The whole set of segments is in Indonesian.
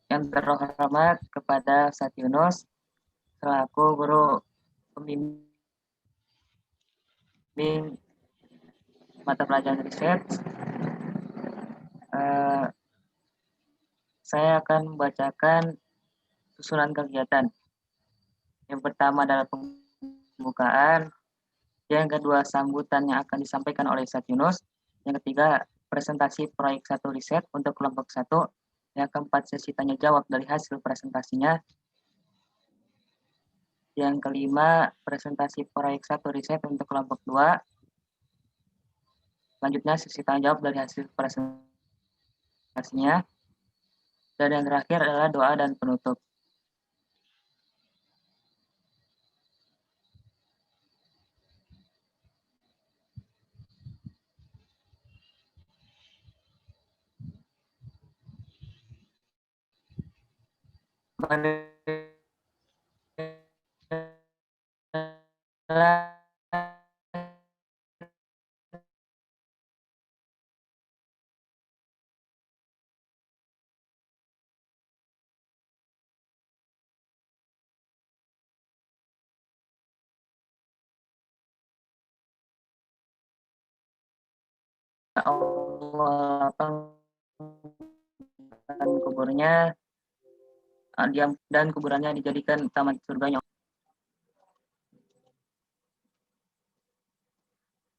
Yang terhormat kepada Ustaz Yunus selaku guru pembimbing mata pelajaran riset. Saya akan membacakan susunan kegiatan. Yang pertama adalah pembukaan, yang kedua sambutan yang akan disampaikan oleh Ustaz Yunus, yang ketiga presentasi proyek 1 riset untuk kelompok 1, yang keempat sesi tanya jawab dari hasil presentasinya, yang kelima presentasi proyek 1 riset untuk kelompok 2, selanjutnya sesi tanya jawab dari hasil presentasinya, dan yang terakhir adalah doa dan penutup. Allah dan kuburnya dan kuburannya dijadikan taman surganya.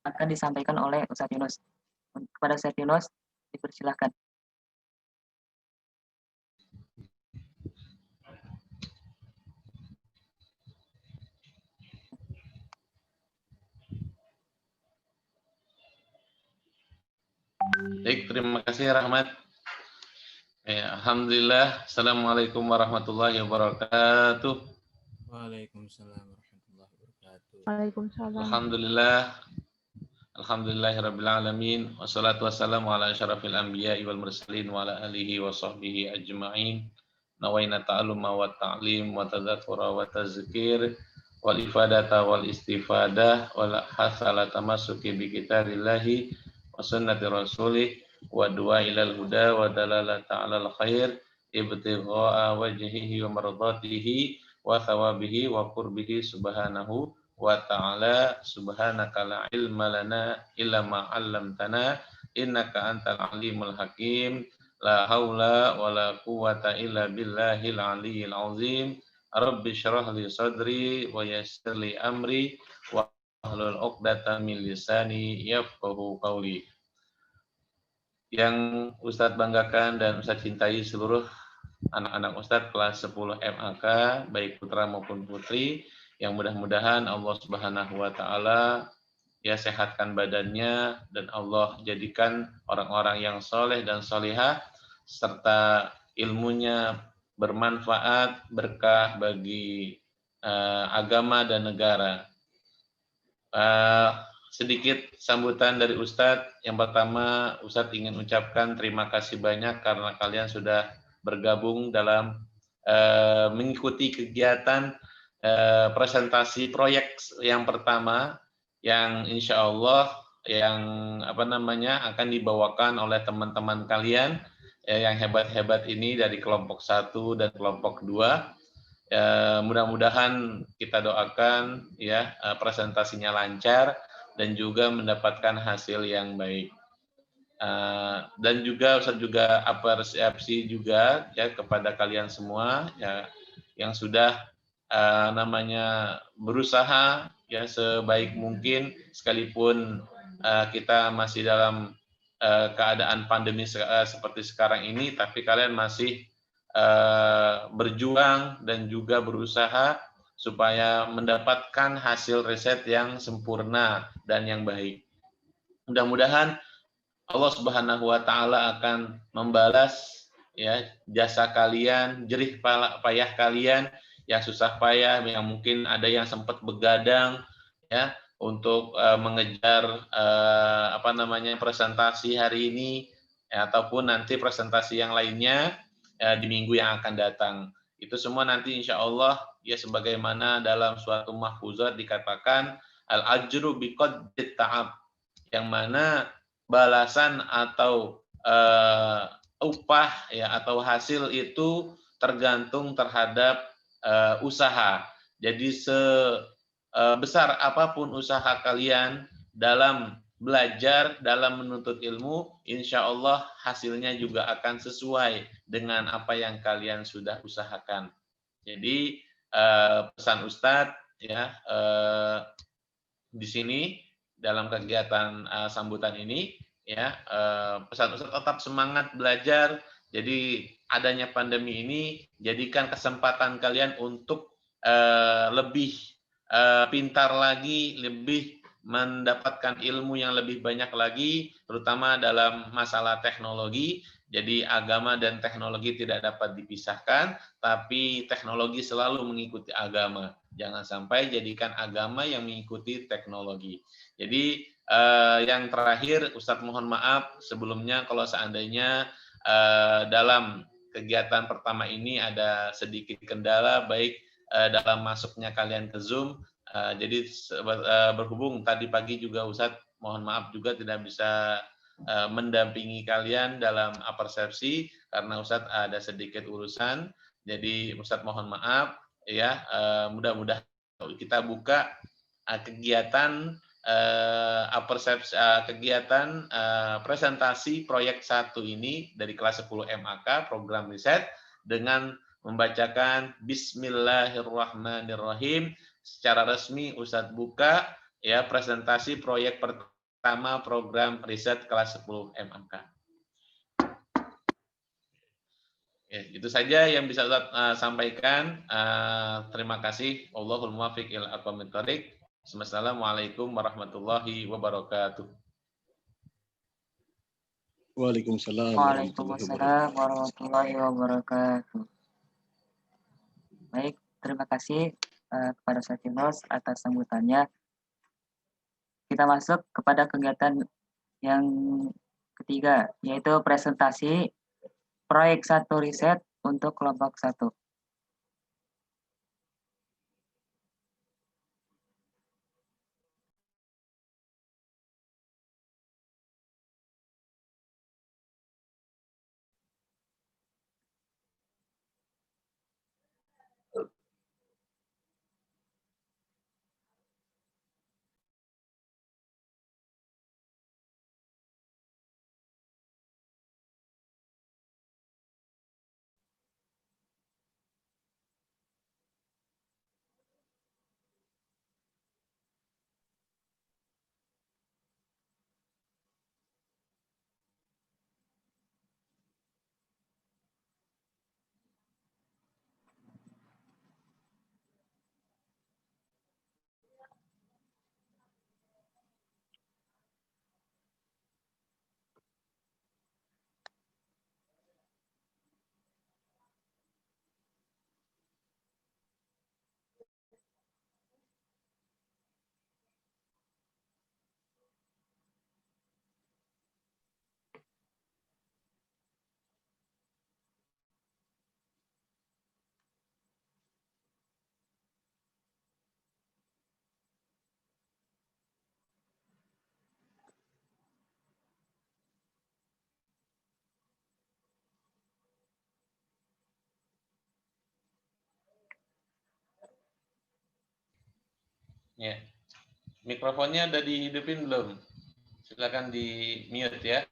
Akan disampaikan oleh Ustaz Yunus. Kepada Ustaz Yunus dipersilahkan. Baik, terima kasih Rahmat. Ya, alhamdulillah. Assalamualaikum warahmatullahi wabarakatuh. Waalaikumsalam warahmatullahi wabarakatuh. Waalaikumsalam. Alhamdulillah. Alhamdulillahirabbil alamin. Wassalatu wassalamu ala asyrafil anbiya'i wal mursalin wa ala alihi wa sahbihi ajma'in. Nawaina ta'alluma wa ta'lim wa tadzakkura wa tazkir wal ifadata wal istifadah wal hasala tamassuki bi kitabillahi wa sunnati rasulih wa du'a ilal huda wa dalalata 'alal khair ibtigha'a wajhihi wa mardatihi wa thawabihi wa qurbihi subhanahu wa ta'ala. Subhanaka la ilma lana illa ma 'allamtana innaka antal alimul hakim. La haula wa la quwwata illa billahil aliyyil azim. Rabbi syrah li sadri wa yassir li amri wa hlul 'uqdatam min lisani yafqahu qawli. Yang Ustadz banggakan dan Ustadz cintai seluruh anak-anak Ustadz kelas 10 MAK, baik putra maupun putri, yang mudah-mudahan Allah Subhanahu wa taala ya sehatkan badannya dan Allah jadikan orang-orang yang soleh dan solihah serta ilmunya bermanfaat berkah bagi agama dan negara. Sedikit sambutan dari Ustadz. Yang pertama, Ustadz ingin ucapkan terima kasih banyak karena kalian sudah bergabung dalam mengikuti kegiatan presentasi proyek yang pertama yang insya Allah yang akan dibawakan oleh teman-teman kalian yang hebat-hebat ini dari kelompok 1 dan kelompok 2. Mudah-mudahan kita doakan ya presentasinya lancar dan juga mendapatkan hasil yang baik. Dan juga Ustaz juga apresiasi juga ya kepada kalian semua ya yang sudah berusaha ya sebaik mungkin sekalipun kita masih dalam keadaan pandemi seperti sekarang ini, tapi kalian masih berjuang dan juga berusaha supaya mendapatkan hasil riset yang sempurna dan yang baik. Mudah-mudahan Allah Subhanahu wa taala akan membalas ya jasa kalian, jerih payah kalian yang susah payah, yang mungkin ada yang sempat begadang ya untuk mengejar presentasi hari ini ya, ataupun nanti presentasi yang lainnya di minggu yang akan datang. Itu semua nanti insya Allah ya sebagaimana dalam suatu mahfuzat dikatakan al-ajru biqadri ta'ab, yang mana balasan atau upah ya atau hasil itu tergantung terhadap usaha. Jadi sebesar apapun usaha kalian dalam belajar, dalam menuntut ilmu, insya Allah hasilnya juga akan sesuai dengan apa yang kalian sudah usahakan. Jadi pesan Ustadz ya di sini dalam kegiatan sambutan ini ya pesan Ustadz tetap semangat belajar. Jadi adanya pandemi ini jadikan kesempatan kalian untuk lebih pintar lagi, lebih mendapatkan ilmu yang lebih banyak lagi, terutama dalam masalah teknologi. Jadi agama dan teknologi tidak dapat dipisahkan, tapi teknologi selalu mengikuti agama. Jangan sampai jadikan agama yang mengikuti teknologi. Jadi yang terakhir, Ustadz mohon maaf sebelumnya kalau seandainya dalam kegiatan pertama ini ada sedikit kendala, baik dalam masuknya kalian ke Zoom. Jadi berhubung tadi pagi juga Ustadz mohon maaf juga tidak bisa mendampingi kalian dalam persepsi karena Ustadz ada sedikit urusan. Jadi Ustadz mohon maaf ya. Mudah-mudahan kita buka kegiatan kegiatan presentasi proyek 1 ini dari kelas 10 MAK program riset dengan membacakan Bismillahirrahmanirrahim. Secara resmi Ustadz buka ya presentasi proyek pertama program riset kelas 10 MAK. Ya, itu saja yang bisa Ustadz sampaikan. Terima kasih. Wallahul muwaffiq ila aqwamit thoriq. Assalamualaikum warahmatullahi wabarakatuh. Waalaikumsalam Waalaikumsalam warahmatullahi wabarakatuh. Baik, terima kasih kepada Sakinus atas sambutannya. Kita masuk kepada kegiatan yang ketiga, yaitu presentasi proyek 1 riset untuk kelompok 1. Ya. Mikrofonnya udah dihidupin belum? Silakan di mute ya.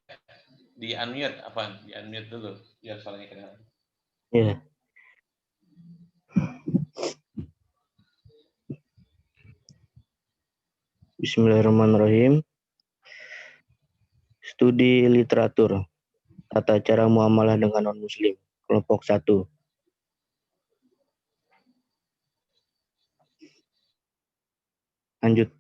Di unmute apa? Di unmute dulu biar suaranya kedengaran. Ya. Bismillahirrahmanirrahim. Studi literatur, tata cara muamalah dengan non-muslim, kelompok 1. Lanjut.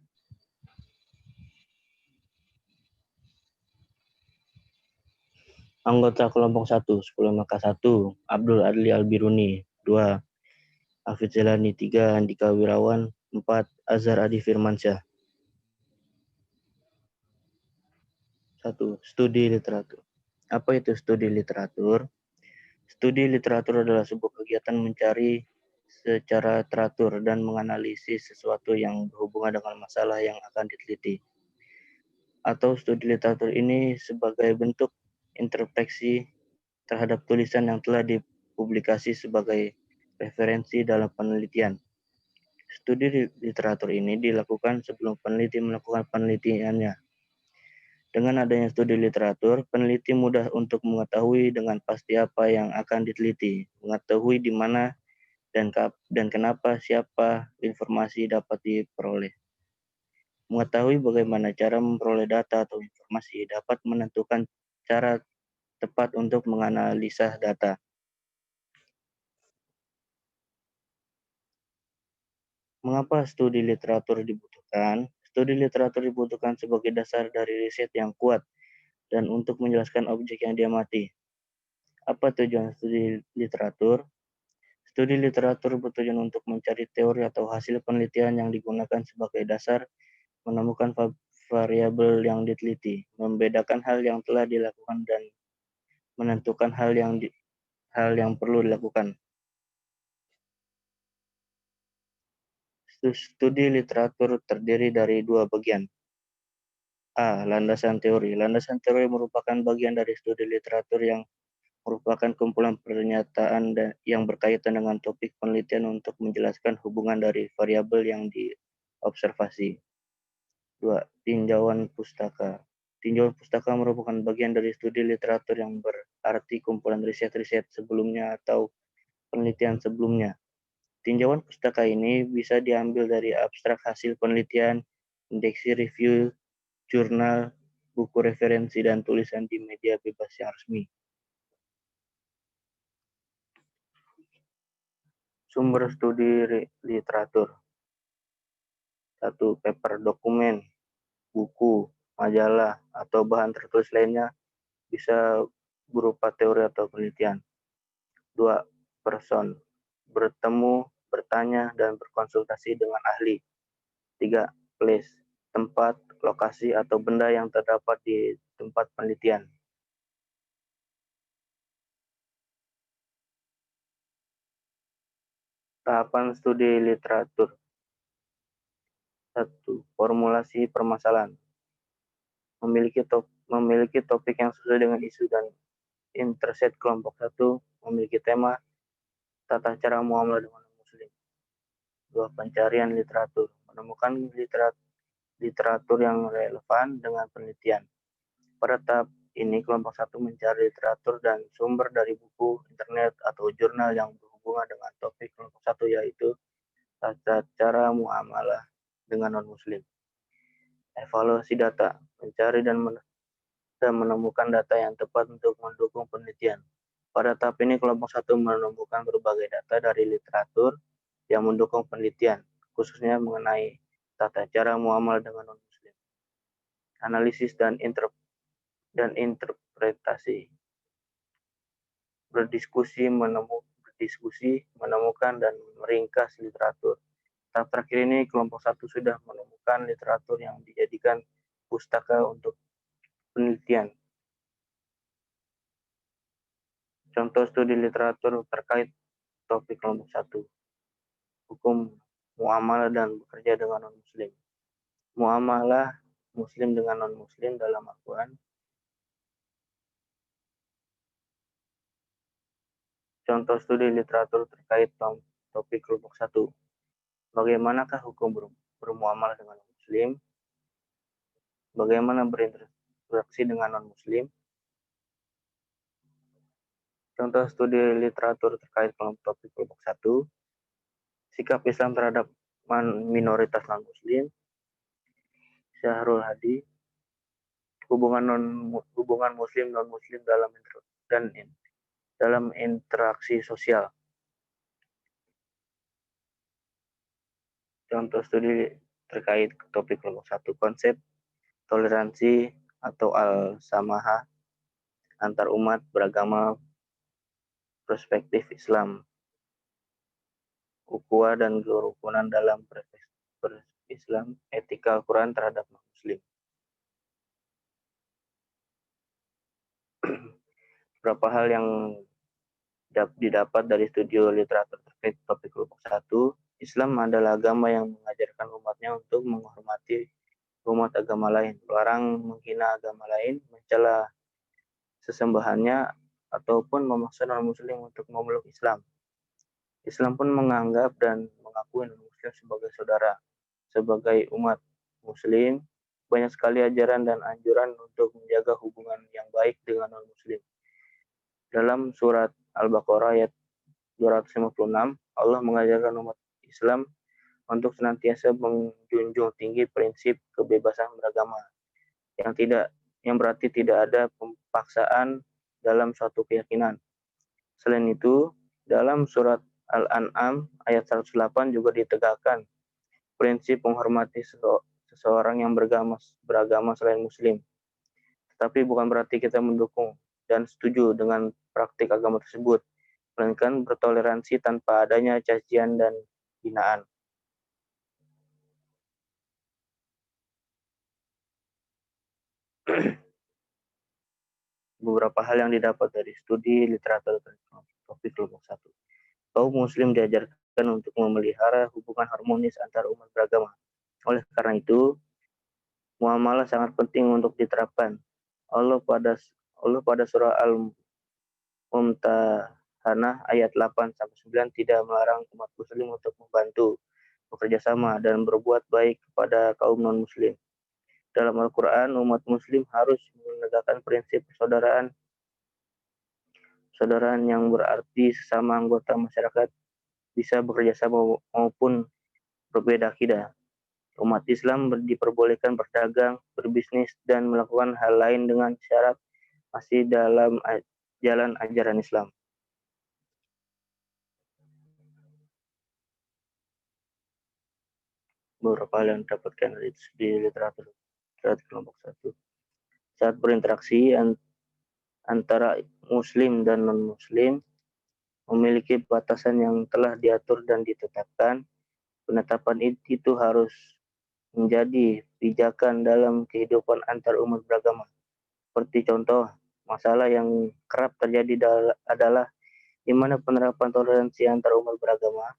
Anggota kelompok 1, 10 maka 1, Abdul Adli Albiruni, 2, Hafidz Zelani, 3, Andika Wirawan, 4, Azhar Adi Firmansyah. 1. Studi literatur. Apa itu studi literatur? Studi literatur adalah sebuah kegiatan mencari secara teratur dan menganalisis sesuatu yang berhubungan dengan masalah yang akan diteliti. Atau studi literatur ini sebagai bentuk introspeksi terhadap tulisan yang telah dipublikasi sebagai referensi dalam penelitian. Studi literatur ini dilakukan sebelum peneliti melakukan penelitiannya. Dengan adanya studi literatur, peneliti mudah untuk mengetahui dengan pasti apa yang akan diteliti, mengetahui di mana dan kenapa siapa informasi dapat diperoleh. Mengetahui bagaimana cara memperoleh data atau informasi dapat menentukan cara tepat untuk menganalisa data. Mengapa studi literatur dibutuhkan? Studi literatur dibutuhkan sebagai dasar dari riset yang kuat dan untuk menjelaskan objek yang diamati. Apa tujuan studi literatur? Studi literatur bertujuan untuk mencari teori atau hasil penelitian yang digunakan sebagai dasar, menemukan variabel yang diteliti, membedakan hal yang telah dilakukan dan menentukan hal yang perlu dilakukan. Studi literatur terdiri dari dua bagian. A. Landasan teori. Landasan teori merupakan bagian dari studi literatur yang merupakan kumpulan pernyataan yang berkaitan dengan topik penelitian untuk menjelaskan hubungan dari variabel yang diobservasi. 2. Tinjauan pustaka. Tinjauan pustaka merupakan bagian dari studi literatur yang berarti kumpulan riset-riset sebelumnya atau penelitian sebelumnya. Tinjauan pustaka ini bisa diambil dari abstrak hasil penelitian, indeksi review, jurnal, buku referensi, dan tulisan di media bebas yang resmi. Sumber studi literatur. 1. Paper, dokumen, buku, majalah, atau bahan tertulis lainnya bisa berupa teori atau penelitian. 2. Person, bertemu, bertanya, dan berkonsultasi dengan ahli. 3. Place, tempat, lokasi, atau benda yang terdapat di tempat penelitian. Tahapan studi literatur. 1. Formulasi permasalahan. Memiliki topik yang sesuai dengan isu dan interest kelompok 1, memiliki tema tata cara muamalah dengan muslim. 2. Pencarian literatur. Menemukan literatur yang relevan dengan penelitian. Pada tahap ini, kelompok 1 mencari literatur dan sumber dari buku, internet, atau jurnal yang berhubungan dengan topik kelompok 1, yaitu tata cara muamalah dengan non-muslim. Evaluasi data, mencari dan menemukan data yang tepat untuk mendukung penelitian. Pada tahap ini, kelompok 1 menemukan berbagai data dari literatur yang mendukung penelitian, khususnya mengenai tata cara muamalah dengan non-muslim. Analisis dan interpretasi. Berdiskusi, menemukan, dan meringkas literatur. Tahap terakhir ini, kelompok 1 sudah menemukan literatur yang dijadikan pustaka untuk penelitian. Contoh studi literatur terkait topik kelompok 1. Hukum muamalah dan bekerja dengan non-muslim. Muamalah muslim dengan non-muslim dalam Al-Quran. Contoh studi literatur terkait topik kelompok 1. Bagaimanakah hukum bermuamalah dengan non-muslim? Bagaimana berinteraksi dengan non-muslim? Contoh studi literatur terkait topik kelompok 1. Sikap Islam terhadap minoritas non-muslim. Syahrul Hadi. Hubungan muslim non-muslim dalam interaksi sosial. Contoh studi terkait topik kelompok 1. Konsep toleransi atau al-samahah antar umat beragama, perspektif Islam, ukhuwah dan kerukunan dalam perspektif Islam, etika Al-Quran terhadap non-muslim. Beberapa hal yang didapat dari studi literatur terkait topik kelompok 1. Islam adalah agama yang mengajarkan umatnya untuk menghormati umat agama lain, melarang menghina agama lain, mencela sesembahannya, ataupun memaksa non-muslim untuk memeluk Islam. Islam pun menganggap dan mengakui non-muslim sebagai saudara. Sebagai umat muslim, banyak sekali ajaran dan anjuran untuk menjaga hubungan yang baik dengan non-muslim. Dalam surat Al-Baqarah ayat 256, Allah mengajarkan umat Islam untuk senantiasa menjunjung tinggi prinsip kebebasan beragama yang berarti tidak ada pemaksaan dalam suatu keyakinan. Selain itu, dalam surat Al-An'am ayat 108 juga ditegakkan prinsip menghormati seseorang yang beragama selain muslim. Tetapi bukan berarti kita mendukung dan setuju dengan praktik agama tersebut, melainkan bertoleransi tanpa adanya cacian dan hinaan. Beberapa hal yang didapat dari studi literatur topik kelompok 1. Kaum muslim diajarkan untuk memelihara hubungan harmonis antar umat beragama. Oleh karena itu, muamalah sangat penting untuk diterapkan. Allah pada surah Al-Mumtahanah ayat 8-9 tidak melarang umat muslim untuk membantu, bekerja sama, dan berbuat baik kepada kaum non-muslim. Dalam Al-Quran, umat muslim harus menegakkan prinsip persaudaraan yang berarti sesama anggota masyarakat bisa bekerja sama maupun berbeda akidah. Umat Islam diperbolehkan berdagang, berbisnis, dan melakukan hal lain dengan syarat masih dalam jalan ajaran Islam. Beberapa hal yang didapatkan di literatur kelompok 1. Saat berinteraksi antara muslim dan non-muslim memiliki batasan yang telah diatur dan ditetapkan. Penetapan itu harus menjadi pijakan dalam kehidupan antar umat beragama. Seperti contoh, masalah yang kerap terjadi adalah di mana penerapan toleransi antar umat beragama,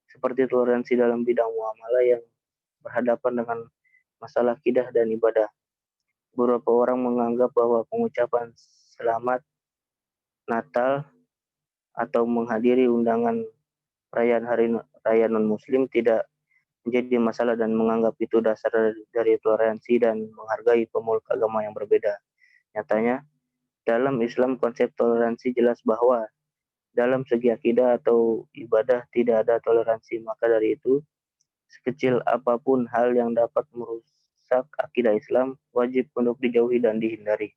seperti toleransi dalam bidang muamalah yang berhadapan dengan masalah akidah dan ibadah. Beberapa orang menganggap bahwa pengucapan selamat Natal atau menghadiri undangan perayaan hari raya non-muslim tidak menjadi masalah dan menganggap itu dasar dari toleransi dan menghargai pemeluk agama yang berbeda. Nyatanya, dalam Islam konsep toleransi jelas bahwa dalam segi akidah atau ibadah tidak ada toleransi. Maka dari itu, sekecil apapun hal yang dapat merusak akidah Islam wajib untuk dijauhi dan dihindari.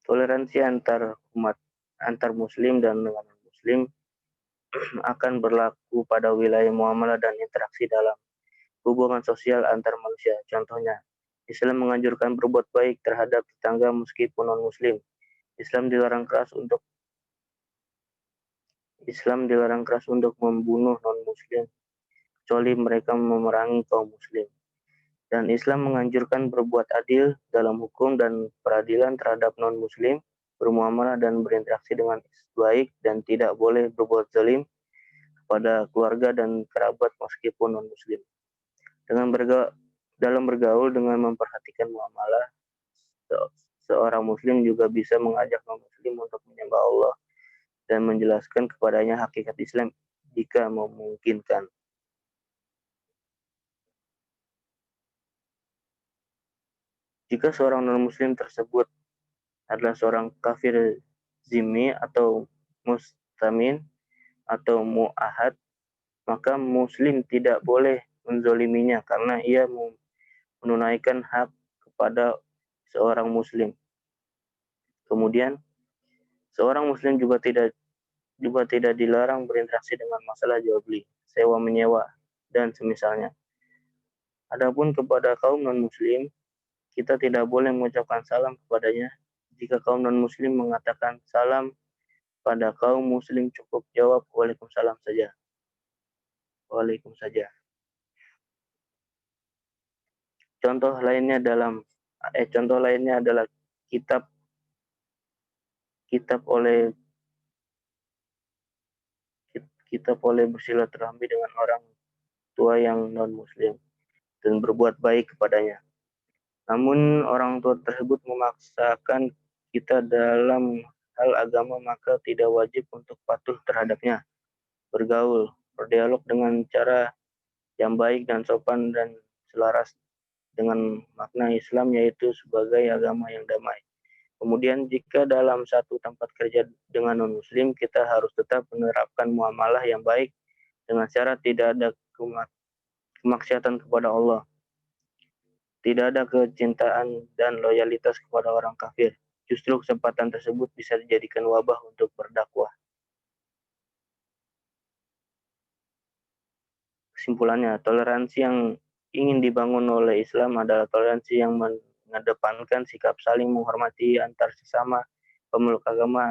Toleransi antar muslim dan non-muslim akan berlaku pada wilayah muamalah dan interaksi dalam hubungan sosial antar manusia. Contohnya, Islam menganjurkan berbuat baik terhadap tetangga meskipun non-muslim. Islam dilarang keras untuk membunuh non-muslim kecuali mereka memerangi kaum muslim. Dan Islam menganjurkan berbuat adil dalam hukum dan peradilan terhadap non-muslim, bermuamalah dan berinteraksi dengan baik, dan tidak boleh berbuat zalim kepada keluarga dan kerabat meskipun non-muslim. Dalam bergaul dengan memperhatikan muamalah, seorang muslim juga bisa mengajak non-muslim untuk menyembah Allah dan menjelaskan kepadanya hakikat Islam jika memungkinkan. Jika seorang non-muslim tersebut adalah seorang kafir zimmi atau mustamin atau mu'ahad, maka muslim tidak boleh menzoliminya karena ia menunaikan hak kepada seorang muslim. Kemudian, seorang muslim juga tidak dilarang berinteraksi dengan masalah jual beli, sewa menyewa, dan semisalnya. Adapun kepada kaum non-muslim, kita tidak boleh mengucapkan salam kepadanya. Jika kaum non-muslim mengatakan salam pada kaum muslim, cukup jawab Waalaikumsalam saja. Waalaikumsalam. Contoh lainnya adalah kitab oleh bersilaturahmi dengan orang tua yang non-muslim dan berbuat baik kepadanya. Namun orang tua tersebut memaksakan kita dalam hal agama, maka tidak wajib untuk patuh terhadapnya. Bergaul, berdialog dengan cara yang baik dan sopan dan selaras dengan makna Islam, yaitu sebagai agama yang damai. Kemudian jika dalam satu tempat kerja dengan non-muslim, kita harus tetap menerapkan muamalah yang baik dengan syarat tidak ada kemaksiatan kepada Allah, tidak ada kecintaan dan loyalitas kepada orang kafir. Justru kesempatan tersebut bisa dijadikan wabah untuk berdakwah. Kesimpulannya, toleransi yang ingin dibangun oleh Islam adalah toleransi yang mengedepankan sikap saling menghormati antar sesama pemeluk agama,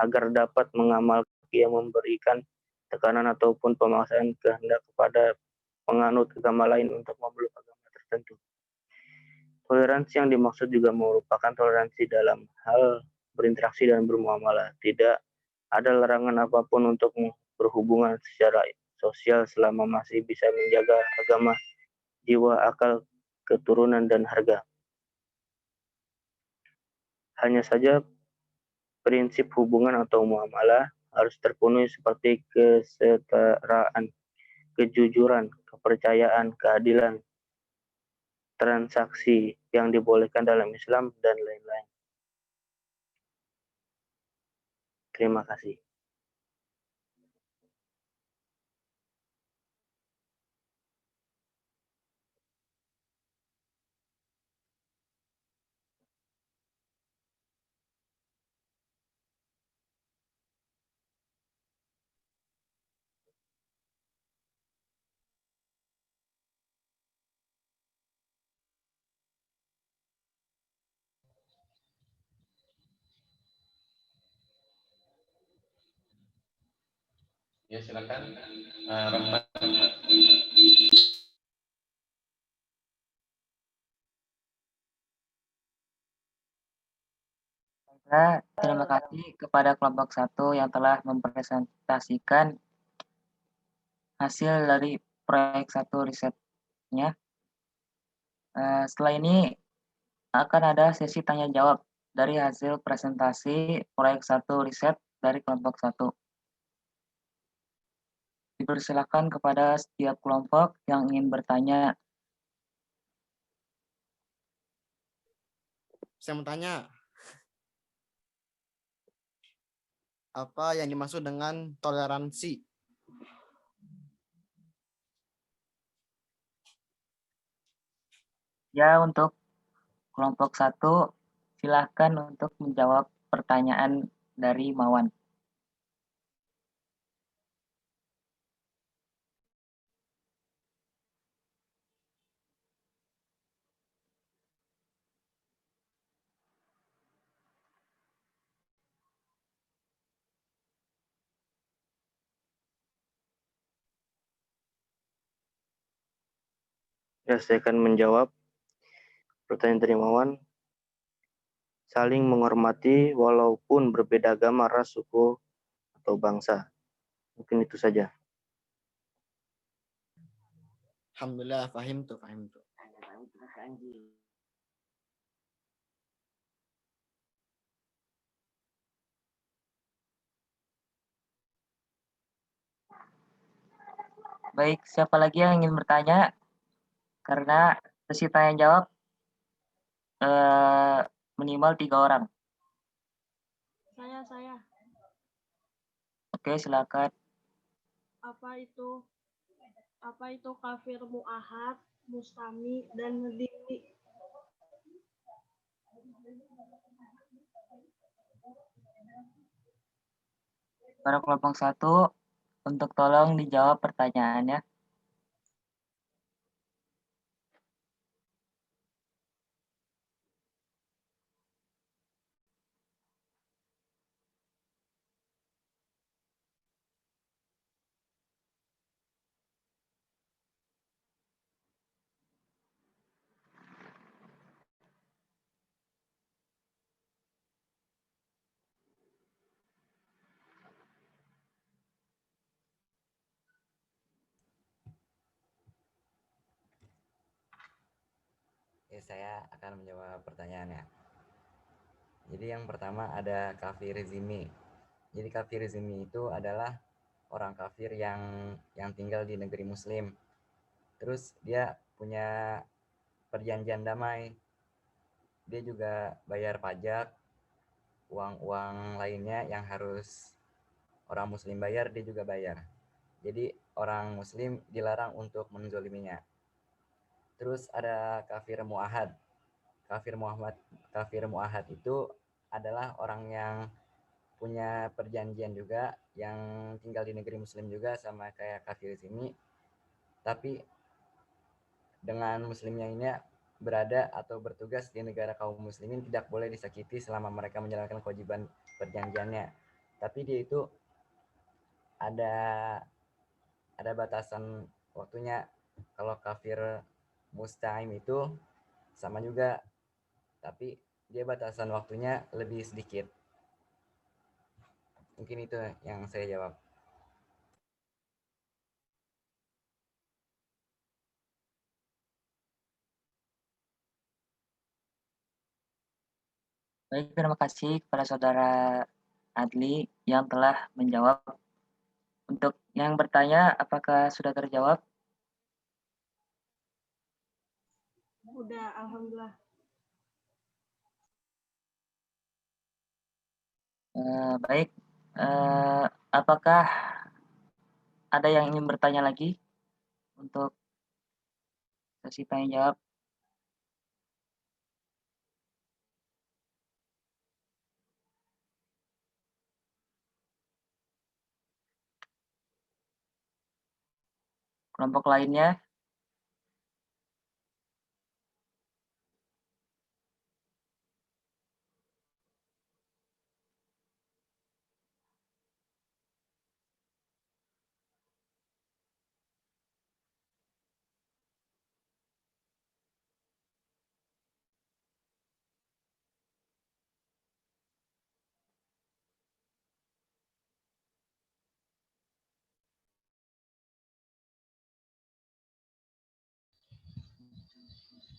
agar dapat mengamalkan yang memberikan tekanan ataupun pemaksaan kehendak kepada penganut agama lain untuk memeluk agama tertentu. Toleransi yang dimaksud juga merupakan toleransi dalam hal berinteraksi dan bermuamalah. Tidak ada larangan apapun untuk berhubungan secara sosial selama masih bisa menjaga agama, jiwa, akal, keturunan, dan harga. Hanya saja prinsip hubungan atau muamalah harus terpenuhi seperti kesetaraan, kejujuran, kepercayaan, keadilan, transaksi yang dibolehkan dalam Islam, dan lain-lain. Terima kasih. Ya, silakan. Rahmat. Terima kasih kepada kelompok 1 yang telah mempresentasikan hasil dari proyek 1 risetnya. Setelah ini akan ada sesi tanya jawab dari hasil presentasi proyek 1 riset dari kelompok 1. Dipersilakan kepada setiap kelompok yang ingin bertanya. Saya mau tanya, apa yang dimaksud dengan toleransi? Ya, untuk kelompok 1, silahkan untuk menjawab pertanyaan dari Mawan. Ya, saya akan menjawab pertanyaan dari Mawan. Saling menghormati walaupun berbeda agama, ras, suku, atau bangsa. Mungkin itu saja. Alhamdulillah, paham tuh. Baik, siapa lagi yang ingin bertanya? Karena sesi tanya jawab minimal 3 orang. Saya. Oke, silakan. Apa itu kafir mu'ahad, mustami, dan dhimmi? Para kelompok 1, untuk tolong dijawab pertanyaannya. Ya, saya akan menjawab pertanyaannya. Jadi yang pertama ada kafirizmi. Jadi kafirizmi itu adalah orang kafir yang tinggal di negeri muslim. Terus dia punya perjanjian damai. Dia juga bayar pajak, uang-uang lainnya yang harus orang muslim bayar, dia juga bayar. Jadi orang muslim dilarang untuk menzoliminya. Terus ada kafir muahad. Kafir muahad itu adalah orang yang punya perjanjian juga, yang tinggal di negeri muslim juga sama kayak kafir sini, tapi dengan muslimnya ini berada atau bertugas di negara kaum muslimin tidak boleh disakiti selama mereka menjalankan kewajiban perjanjiannya. Tapi dia itu ada batasan waktunya. Kalau kafir musta'im itu sama juga, tapi dia batasan waktunya lebih sedikit. Mungkin itu yang saya jawab. Baik, terima kasih kepada saudara Adli yang telah menjawab. Untuk yang bertanya, apakah sudah terjawab? Udah, alhamdulillah. Baik, apakah ada yang ingin bertanya lagi untuk sesi tanya jawab? Kelompok lainnya?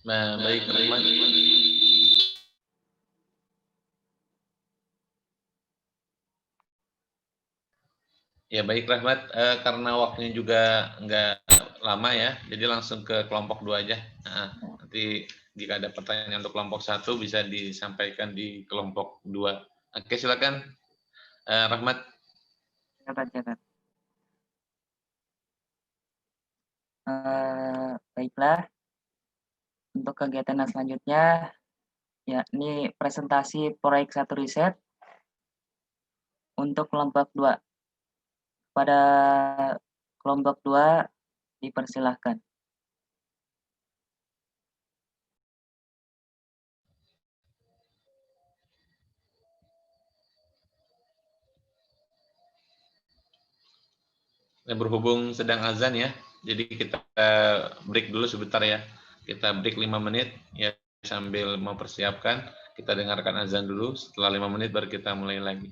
Nah, baik Rahmat. Ya baik Rahmat, karena waktunya juga nggak lama ya, jadi langsung ke kelompok 2 aja. Nah, nanti jika ada pertanyaan untuk kelompok 1 bisa disampaikan di kelompok 2. Oke, silakan Rahmat. Jabat. Baiklah, untuk kegiatan yang selanjutnya, yakni presentasi proyek 1 riset untuk kelompok 2. Pada kelompok 2 dipersilahkan. Berhubung sedang azan ya, jadi kita break dulu sebentar ya. Kita break 5 menit ya, sambil mempersiapkan. Kita dengarkan azan dulu, setelah 5 menit baru kita mulai lagi.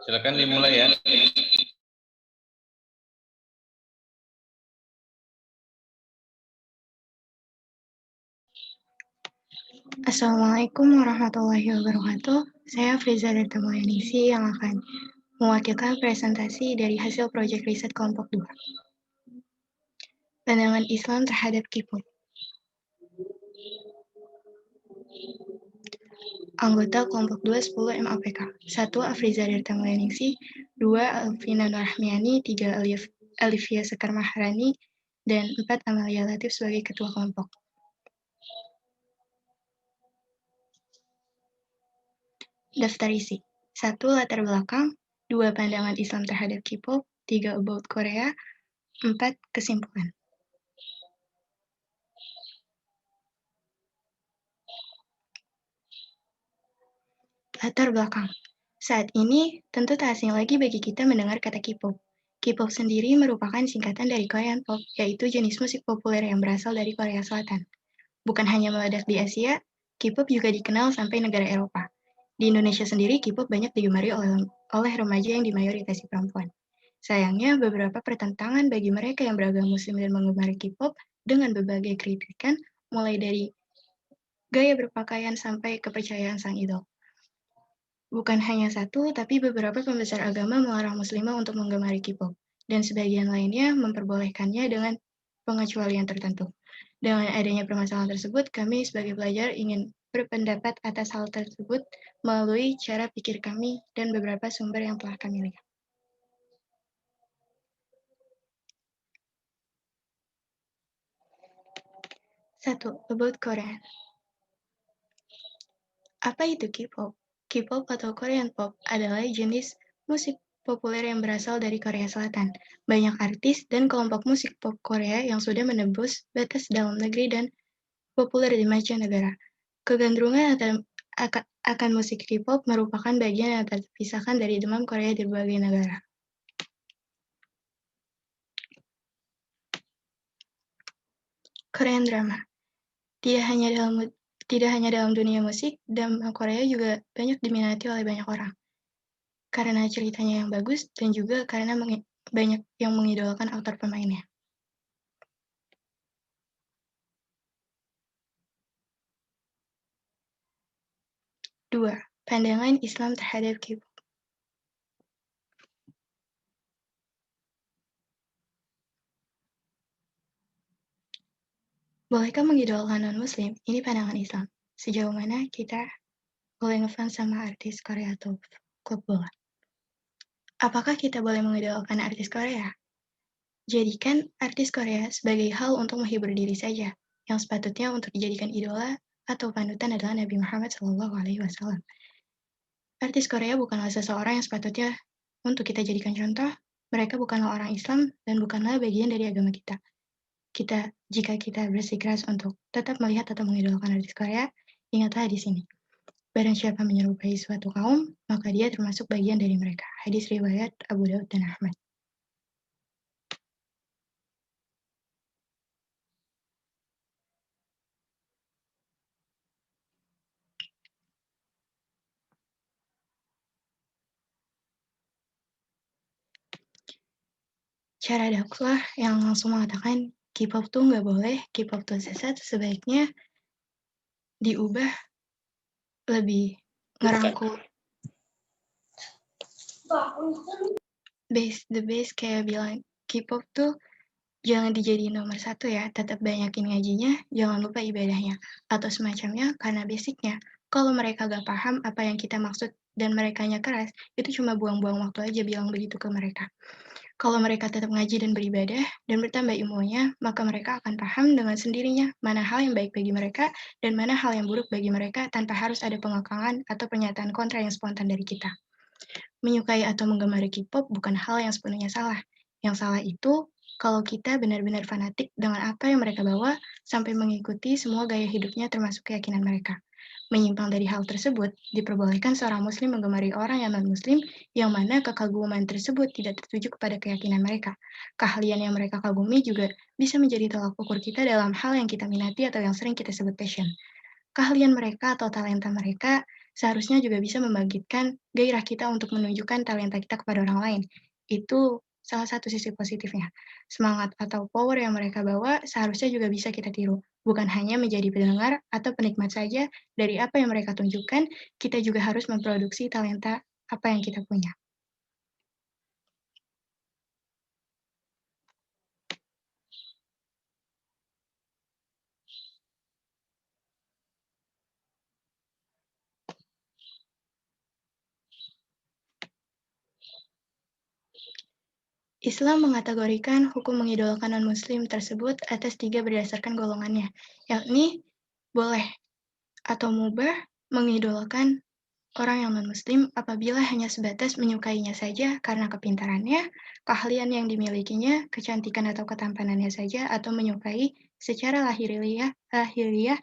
Silakan dimulai ya. Assalamualaikum warahmatullahi wabarakatuh. Saya Friza dari Tamuyanisi yang akan mewakilkan presentasi dari hasil proyek riset kelompok 2. Pandangan Islam terhadap K-pop. Anggota kelompok 2 10 MAPK. 1. Afriza dari Tamuyanisi, 2. Alvina Nurahmiani, 3. Alivia Sekar Maharani, dan 4. Amalia Latif sebagai ketua kelompok. Daftar isi. 1. Latar belakang. 2. Pandangan Islam terhadap K-pop. 3. About Korea. 4. Kesimpulan. Latar belakang. Saat ini, tentu tak asing lagi bagi kita mendengar kata K-pop. K-pop sendiri merupakan singkatan dari Korean Pop, yaitu jenis musik populer yang berasal dari Korea Selatan. Bukan hanya meledak di Asia, K-pop juga dikenal sampai negara Eropa. Di Indonesia sendiri, K-pop banyak digemari oleh remaja yang dimayoritas perempuan. Sayangnya, beberapa pertentangan bagi mereka yang beragama Muslim dan menggemari K-pop dengan berbagai kritikan, mulai dari gaya berpakaian sampai kepercayaan sang idol. Bukan hanya satu, tapi beberapa pembesar agama melarang muslimah untuk menggemari K-pop, dan sebagian lainnya memperbolehkannya dengan pengecualian tertentu. Dengan adanya permasalahan tersebut, kami sebagai pelajar ingin berpendapat atas hal tersebut melalui cara pikir kami dan beberapa sumber yang telah kami lihat. Satu, about Korea. Apa itu K-pop? K-pop atau Korean Pop adalah jenis musik populer yang berasal dari Korea Selatan. Banyak artis dan kelompok musik pop Korea yang sudah menembus batas dalam negeri dan populer di mancanegara. Kegandrungan akan musik K-pop merupakan bagian yang tak terpisahkan dari demam Korea di berbagai negara. Korean drama. Tidak hanya dalam dunia musik, drama Korea juga banyak diminati oleh banyak orang. Karena ceritanya yang bagus dan juga karena banyak yang mengidolakan aktor pemainnya. Dua, pandangan Islam terhadap K-pop. Bolehkah mengidolakan non-muslim? Ini pandangan Islam. Sejauh mana kita boleh ngefans sama artis Korea atau klub bola? Apakah kita boleh mengidolakan artis Korea? Jadikan artis Korea sebagai hal untuk menghibur diri saja. Yang sepatutnya untuk dijadikan idola atau panutan adalah Nabi Muhammad SAW. Artis Korea bukanlah seseorang yang sepatutnya untuk kita jadikan contoh. Mereka bukanlah orang Islam dan bukanlah bagian dari agama kita. Jika kita bersikeras untuk tetap melihat atau mengidolakan artis Korea, ingatlah di sini. Barang siapa menyerupai suatu kaum, maka dia termasuk bagian dari mereka. Hadis riwayat Abu Daud dan Ahmad. Cara dakwah yang langsung mengatakan K-pop tuh nggak boleh, K-pop tuh sesat, sebaiknya diubah lebih ngerangkul the base kayak bilang K-pop tuh jangan dijadiin nomor satu ya, tetap banyakin ngajinya, jangan lupa ibadahnya atau semacamnya karena basicnya kalau mereka gak paham apa yang kita maksud dan merekanya keras, itu cuma buang-buang waktu aja bilang begitu ke mereka. Kalau mereka tetap ngaji dan beribadah dan bertambah ilmunya, maka mereka akan paham dengan sendirinya mana hal yang baik bagi mereka dan mana hal yang buruk bagi mereka tanpa harus ada pengekangan atau pernyataan kontra yang spontan dari kita. Menyukai atau menggemari K-pop bukan hal yang sepenuhnya salah. Yang salah itu kalau kita benar-benar fanatik dengan apa yang mereka bawa sampai mengikuti semua gaya hidupnya termasuk keyakinan mereka. Menyimpang dari hal tersebut, diperbolehkan seorang muslim menggemari orang yang non-muslim yang mana kekaguman tersebut tidak tertuju kepada keyakinan mereka. Keahlian yang mereka kagumi juga bisa menjadi tolak ukur kita dalam hal yang kita minati atau yang sering kita sebut passion. keahlian mereka atau talenta mereka seharusnya juga bisa membangkitkan gairah kita untuk menunjukkan talenta kita kepada orang lain. Itu salah satu sisi positifnya. Semangat atau power yang mereka bawa seharusnya juga bisa kita tiru. Bukan hanya menjadi pendengar atau penikmat saja dari apa yang mereka tunjukkan, kita juga harus memproduksi talenta apa yang kita punya. Islam mengategorikan hukum mengidolakan non-muslim tersebut atas 3 berdasarkan golongannya, yakni boleh atau mubah mengidolakan orang yang non-muslim apabila hanya sebatas menyukainya saja karena kepintarannya, keahlian yang dimilikinya, kecantikan atau ketampanannya saja, atau menyukai secara lahiriah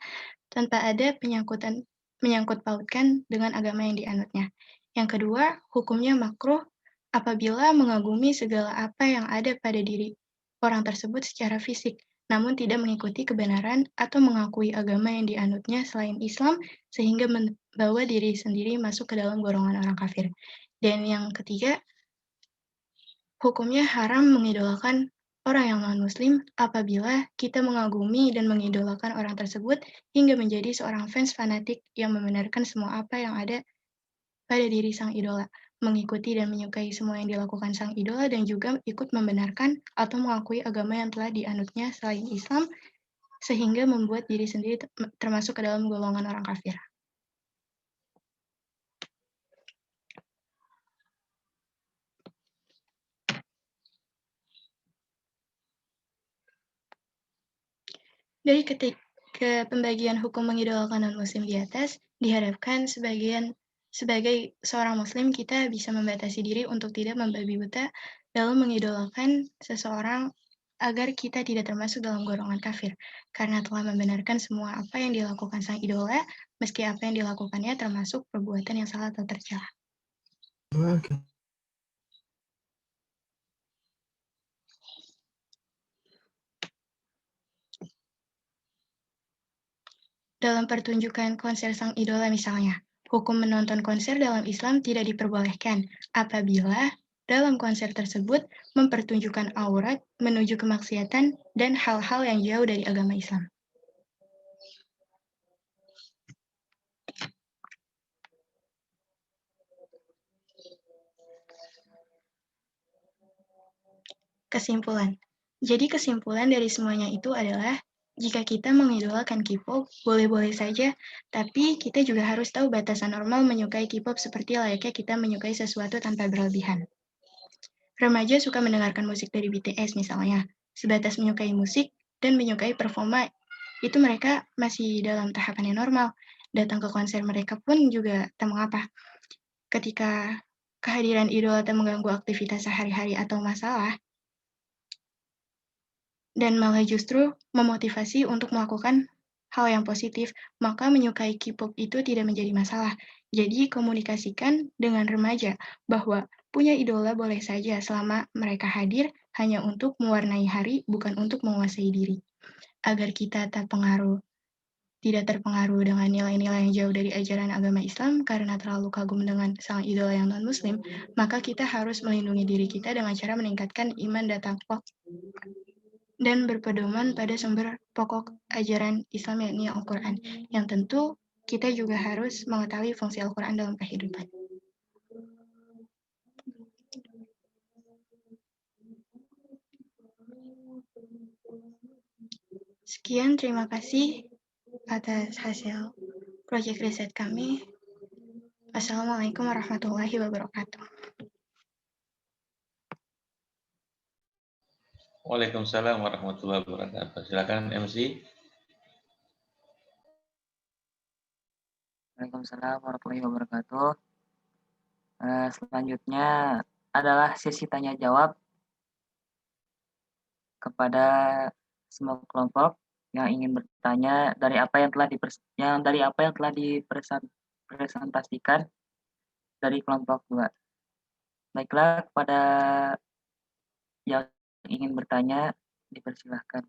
tanpa ada menyangkut pautkan dengan agama yang dianutnya. Yang kedua, hukumnya makruh apabila mengagumi segala apa yang ada pada diri orang tersebut secara fisik, namun tidak mengikuti kebenaran atau mengakui agama yang dianutnya selain Islam, sehingga membawa diri sendiri masuk ke dalam golongan orang kafir. Dan yang ketiga, hukumnya haram mengidolakan orang yang non-muslim apabila kita mengagumi dan mengidolakan orang tersebut hingga menjadi seorang fans fanatik yang membenarkan semua apa yang ada pada diri sang idola, mengikuti dan menyukai semua yang dilakukan sang idola, dan juga ikut membenarkan atau mengakui agama yang telah dianutnya selain Islam, sehingga membuat diri sendiri termasuk ke dalam golongan orang kafir. Dari ketiga pembagian hukum mengidolakan non-muslim di atas, diharapkan sebagai seorang muslim kita bisa membatasi diri untuk tidak membabi buta dalam mengidolakan seseorang agar kita tidak termasuk dalam golongan kafir, karena telah membenarkan semua apa yang dilakukan sang idola, meski apa yang dilakukannya termasuk perbuatan yang salah atau tercela. Dalam pertunjukan konser sang idola misalnya, hukum menonton konser dalam Islam tidak diperbolehkan apabila dalam konser tersebut mempertunjukkan aurat menuju kemaksiatan dan hal-hal yang jauh dari agama Islam. Kesimpulan. Jadi kesimpulan dari semuanya itu adalah jika kita mengidolakan K-pop, boleh-boleh saja, tapi kita juga harus tahu batasan normal menyukai K-pop seperti layaknya kita menyukai sesuatu tanpa berlebihan. Remaja suka mendengarkan musik dari BTS misalnya, sebatas menyukai musik dan menyukai performa, itu mereka masih dalam tahapan yang normal. Datang ke konser mereka pun juga tak mengapa. Ketika kehadiran idola tak mengganggu aktivitas sehari-hari atau masalah, dan malah justru memotivasi untuk melakukan hal yang positif, maka menyukai K-pop itu tidak menjadi masalah. Jadi komunikasikan dengan remaja bahwa punya idola boleh saja selama mereka hadir hanya untuk mewarnai hari, bukan untuk menguasai diri. Agar kita tidak terpengaruh dengan nilai-nilai yang jauh dari ajaran agama Islam karena terlalu kagum dengan sang idola yang non-muslim, maka kita harus melindungi diri kita dengan cara meningkatkan iman dan takwa dan berpedoman pada sumber pokok ajaran Islam yakni Al-Quran, yang tentu kita juga harus mengetahui fungsi Al-Quran dalam kehidupan. Sekian, terima kasih atas hasil proyek riset kami. Assalamualaikum warahmatullahi wabarakatuh. Waalaikumsalam warahmatullahi wabarakatuh. Silakan MC. Waalaikumsalam warahmatullahi wabarakatuh. Selanjutnya adalah sesi tanya jawab kepada semua kelompok yang ingin bertanya dari apa yang telah dipresentasikan dari kelompok 2. Baiklah, kepada yang ingin bertanya dipersilahkan.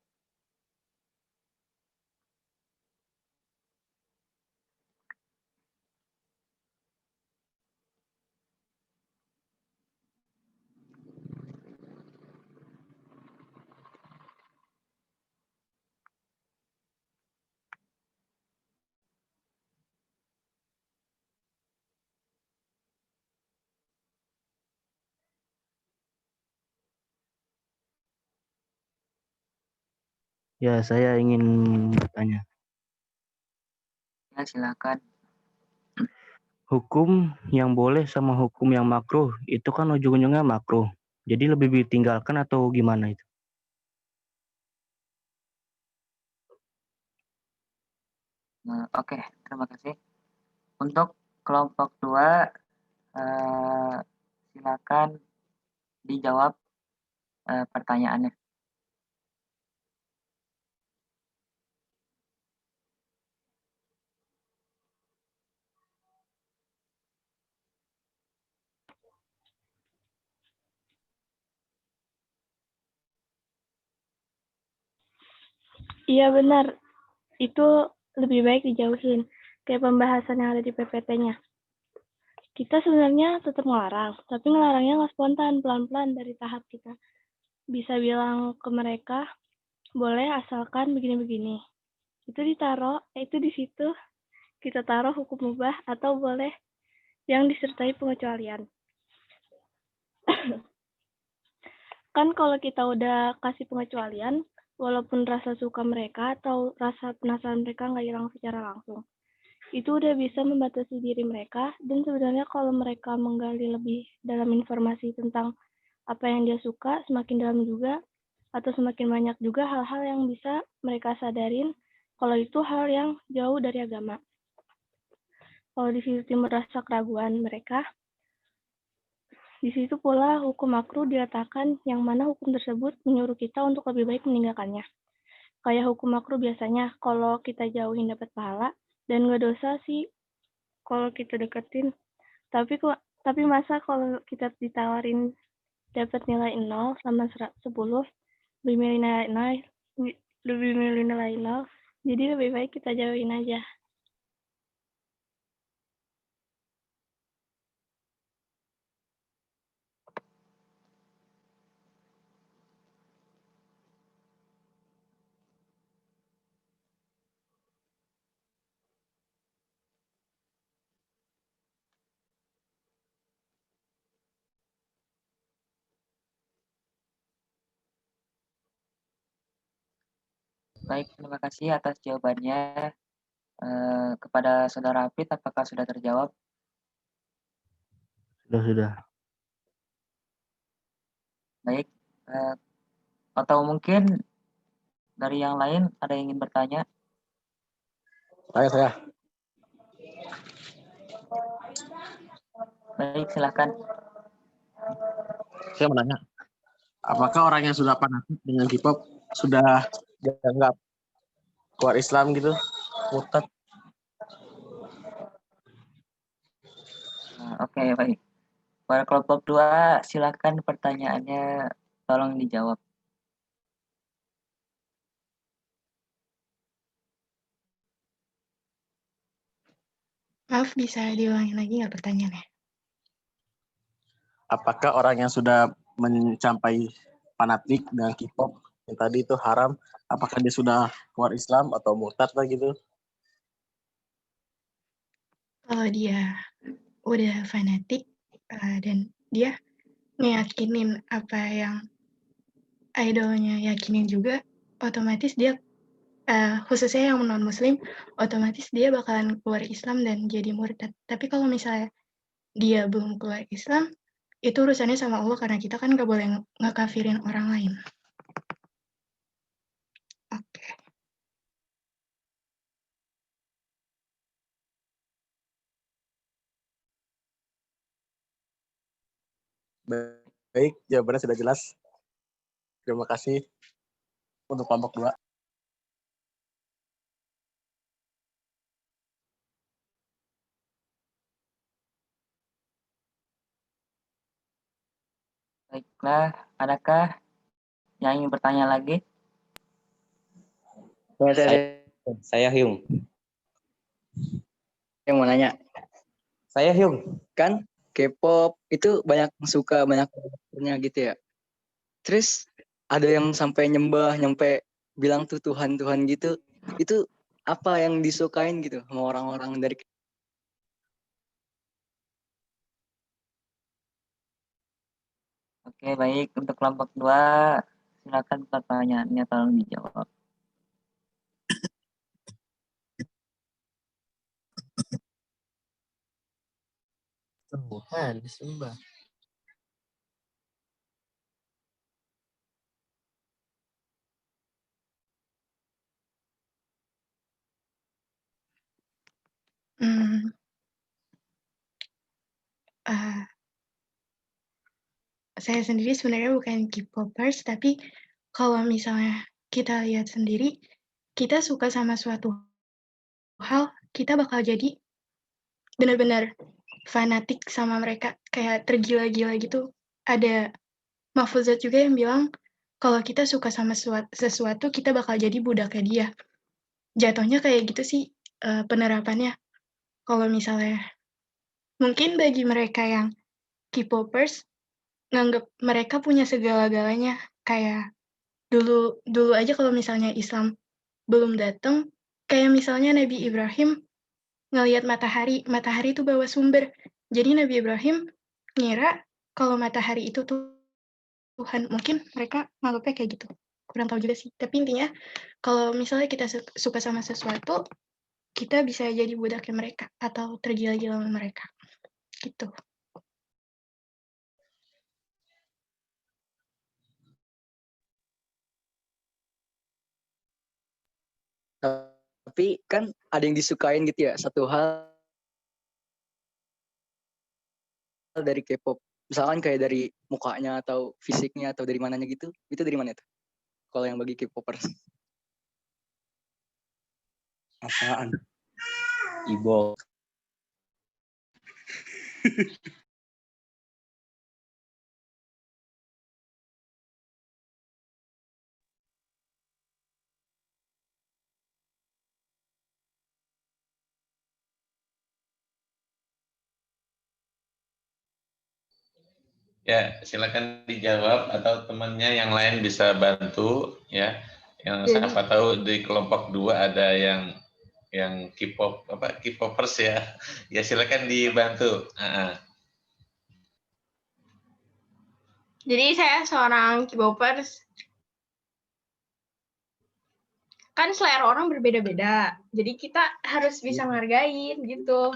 Ya, saya ingin bertanya. Ya, silakan. Hukum yang boleh sama hukum yang makruh itu kan ujung-ujungnya makruh. Jadi lebih ditinggalkan atau gimana itu? Oke, terima kasih. Untuk kelompok 2, silakan dijawab pertanyaannya. Iya benar, itu lebih baik dijauhin. Kayak pembahasan yang ada di PPT-nya. Kita sebenarnya tetap ngelarang, tapi ngelarangnya nggak spontan, pelan-pelan dari tahap kita. Bisa bilang ke mereka, boleh asalkan begini-begini. Itu itu di situ kita taruh hukum mubah atau boleh yang disertai pengecualian. Kan kalau kita udah kasih pengecualian, walaupun rasa suka mereka atau rasa penasaran mereka nggak hilang secara langsung, itu udah bisa membatasi diri mereka. Dan sebenarnya kalau mereka menggali lebih dalam informasi tentang apa yang dia suka, semakin dalam juga atau semakin banyak juga hal-hal yang bisa mereka sadarin kalau itu hal yang jauh dari agama. Kalau di situ timbul rasa keraguan mereka, di situ pula hukum makruh diletakkan, yang mana hukum tersebut menyuruh kita untuk lebih baik meninggalkannya. Kayak hukum makruh biasanya, kalau kita jauhin dapat pahala, dan nggak dosa sih kalau kita deketin. Tapi masa kalau kita ditawarin dapat nilai 0 sama 10, lebih milih nilai 0, jadi lebih baik kita jauhin aja. Baik, terima kasih atas jawabannya. Kepada Saudara Hafid, apakah sudah terjawab? Sudah. Baik, atau mungkin dari yang lain ada yang ingin bertanya? Saya. Baik, silakan. Saya mau nanya, apakah orang yang sudah fanatik dengan K-pop sudah dianggap keluar Islam gitu, murtad? Oke, baik. Pada kelompok 2, silakan pertanyaannya tolong dijawab. Maaf, bisa diulangi lagi nggak pertanyaannya? Apakah orang yang sudah mencapai fanatik dengan K-pop yang tadi itu haram, apakah dia sudah keluar Islam atau murtad lah gitu? Kalau dia udah fanatik dan dia ngeyakinin apa yang idolnya yakinin juga, otomatis dia khususnya yang non-muslim, otomatis dia bakalan keluar Islam dan jadi murtad. Tapi kalau misalnya dia belum keluar Islam, itu urusannya sama Allah karena kita kan nggak boleh ngekafirin orang lain. Oke. Baik, jawabannya sudah jelas. Terima kasih untuk kelompok 2. Baiklah, adakah yang ingin bertanya lagi? Saya Hyung. Yang mau nanya, Saya Hyung. kan K-pop itu banyak suka, banyak punya gitu ya. Terus ada yang sampai nyampe bilang tuh Tuhan gitu. Itu apa yang disukain gitu sama orang-orang dari Oke, baik. Untuk kelompok 2, silakan pertanyaannya tolong dijawab. Tuhan disembah. Hmm, ah, saya sendiri sebenarnya bukan K-popers, tapi kalau misalnya kita lihat sendiri, kita suka sama suatu hal, kita bakal jadi benar-benar fanatik sama mereka, kayak tergila-gila gitu. Ada Mahfuzat juga yang bilang, kalau kita suka sama sesuatu, kita bakal jadi budaknya dia. Jatuhnya kayak gitu sih penerapannya. Kalau misalnya, mungkin bagi mereka yang K-popers, nganggep mereka punya segala-galanya. Kayak dulu aja kalau misalnya Islam belum datang, kayak misalnya Nabi Ibrahim ngelihat matahari itu bawa sumber. Jadi Nabi Ibrahim ngira kalau matahari itu Tuhan. Mungkin mereka nganggapnya kayak gitu. Kurang tahu juga sih. Tapi intinya, kalau misalnya kita suka sama sesuatu, kita bisa jadi budaknya mereka atau tergila-gila sama mereka. Gitu. Tapi kan ada yang disukain gitu ya, satu hal dari K-pop. Misalkan kayak dari mukanya atau fisiknya atau dari mananya gitu. Itu dari mana tuh? Kalau yang bagi K-popers. Apaan? Ibo. Ya, silakan dijawab atau temannya yang lain bisa bantu ya. Yang siapa tahu di kelompok 2 ada yang K-pop K-popers ya. Ya silakan dibantu. Jadi saya seorang K-popers. Kan selera orang berbeda-beda. Jadi kita harus bisa ngargain gitu.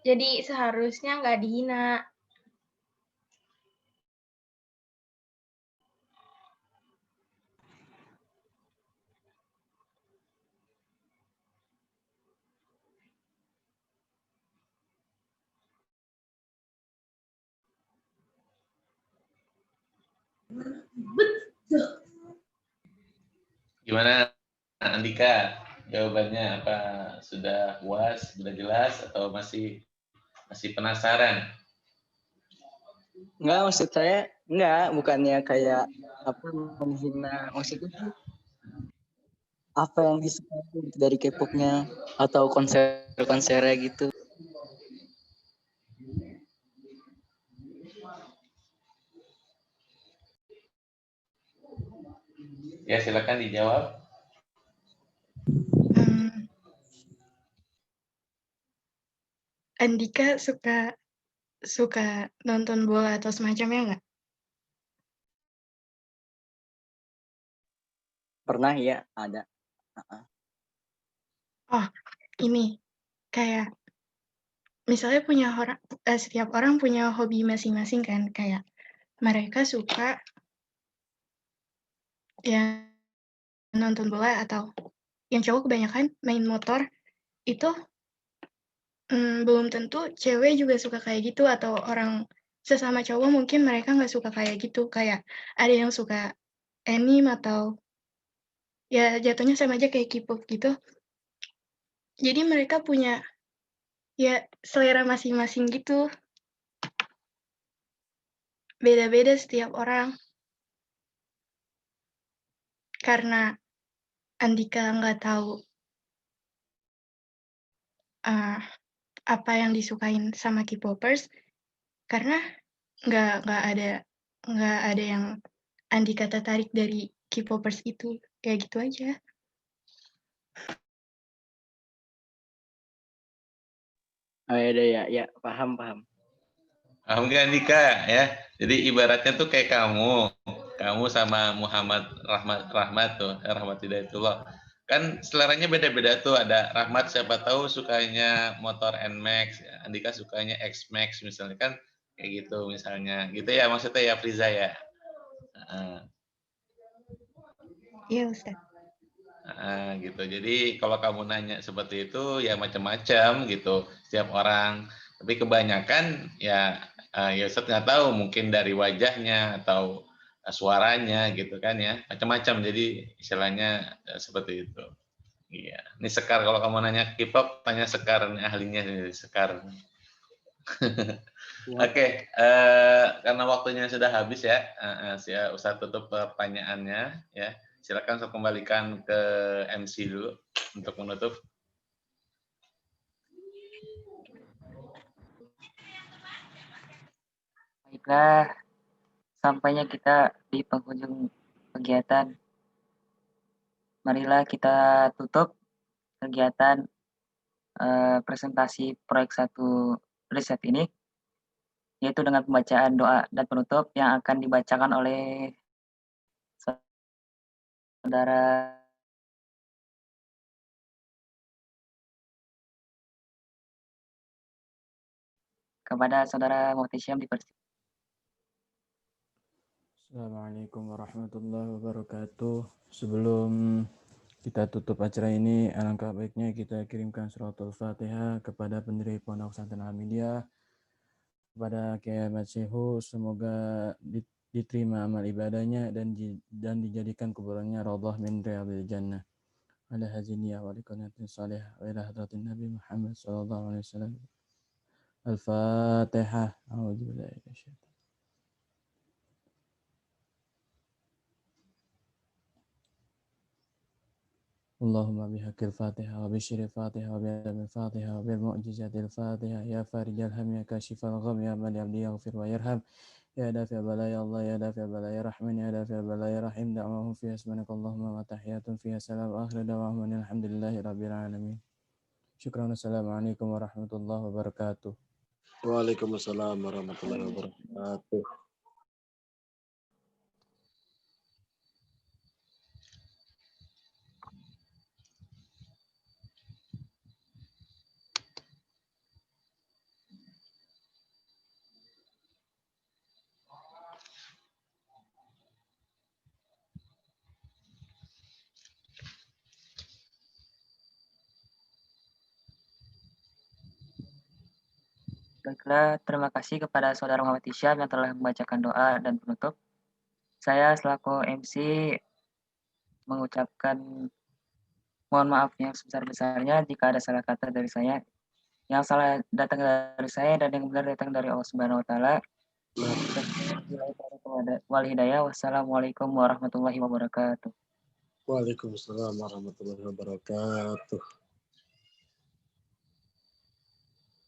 Jadi seharusnya nggak dihina. Gimana Andika? Jawabannya apa sudah puas, sudah jelas atau masih penasaran? Enggak, maksud saya enggak, bukannya kayak apa menghina, maksudnya tuh apa yang disukai dari K-popnya atau konser-konsernya gitu. Ya silakan dijawab. Andika suka nonton bola atau semacamnya nggak? Pernah ya, ada. Oh, ini kayak misalnya setiap orang punya hobi masing-masing kan, kayak mereka suka ya nonton bola atau yang cowok kebanyakan main motor itu belum tentu cewek juga suka kayak gitu atau orang sesama cowok mungkin mereka nggak suka kayak gitu, kayak ada yang suka anime atau ya jatuhnya sama aja kayak K-pop gitu. Jadi mereka punya ya selera masing-masing gitu. Beda-beda setiap orang. Karena Andika nggak tahu apa yang disukain sama K-popers, karena nggak ada yang Andika tertarik dari K-popers itu, kayak gitu aja. Oh ya, ya, paham. Paham nggak Andika ya? Jadi ibaratnya tuh kayak kamu sama Muhammad Rahmat tuh, Rahmat Hidayatullah. Kan seleranya beda-beda tuh, ada Rahmat siapa tahu sukanya motor NMAX, Andika sukanya X-Max misalnya kan, kayak gitu misalnya. Gitu ya maksudnya ya Friza ya. Iya, Ustaz. Gitu. Jadi kalau kamu nanya seperti itu ya macam-macam gitu setiap orang. Tapi kebanyakan ya Ustaz nggak tahu mungkin dari wajahnya atau suaranya gitu kan ya macam-macam. Jadi istilahnya seperti itu. Iya. Ini Sekar kalau kamu nanya K-pop tanya Sekar nih ahlinya nih Sekar. Oke, karena waktunya sudah habis ya, Ustaz tutup pertanyaannya ya. Silakan saya kembalikan ke MC dulu untuk menutup. Baiklah, sampainya kita di penghujung kegiatan. Marilah kita tutup kegiatan presentasi proyek 1 riset ini, yaitu dengan pembacaan doa dan penutup yang akan dibacakan oleh saudara kepada saudara Mufti Syam dipersilakan. Assalamualaikum warahmatullahi wabarakatuh. Sebelum kita tutup acara ini, alangkah baiknya kita kirimkan suratul Fatihah kepada pendiri Pondok Pesantren Al-Hamidiyah, kepada Kiai Ahmad Syekhu, semoga diterima amal ibadahnya dan dijadikan kuburannya raudhah min riyadhil jannah. Ala haziniyah wa liqanatin salihah wa ila hadratin Nabi Muhammad sallallahu alaihi wasallam. Al-Fatihah. A'udzubillahi minasyaitonir. اللهم بحق الفاتحة وبشر الفاتحة وبعلم الفاتحة وبالمعجزات الفاتحة يا فارج الهم يا كاشف الغم يا من يبدي يغفر ويرحم يا دافع بلايا الله يا دافع بلايا رحمن يا دافع بلايا رحيم دعواهم فيها اسمنك اللهم وتحيات فيها سلام آخر دعواهم أن الحمد لله رب العالمين. شكرا والسلام عليكم ورحمة الله وبركاته. Waalaikumsalam warahmatullahi wabarakatuh. Baiklah, terima kasih kepada saudara Muhammad Hisyam yang telah membacakan doa dan penutup. Saya selaku MC mengucapkan mohon maaf yang sebesar-besarnya jika ada salah kata dari saya. Yang salah datang dari saya dan yang benar datang dari Allah Subhanahu wa taala. Wal hidayah. Wassalamualaikum warahmatullahi wabarakatuh. Waalaikumsalam warahmatullahi wabarakatuh.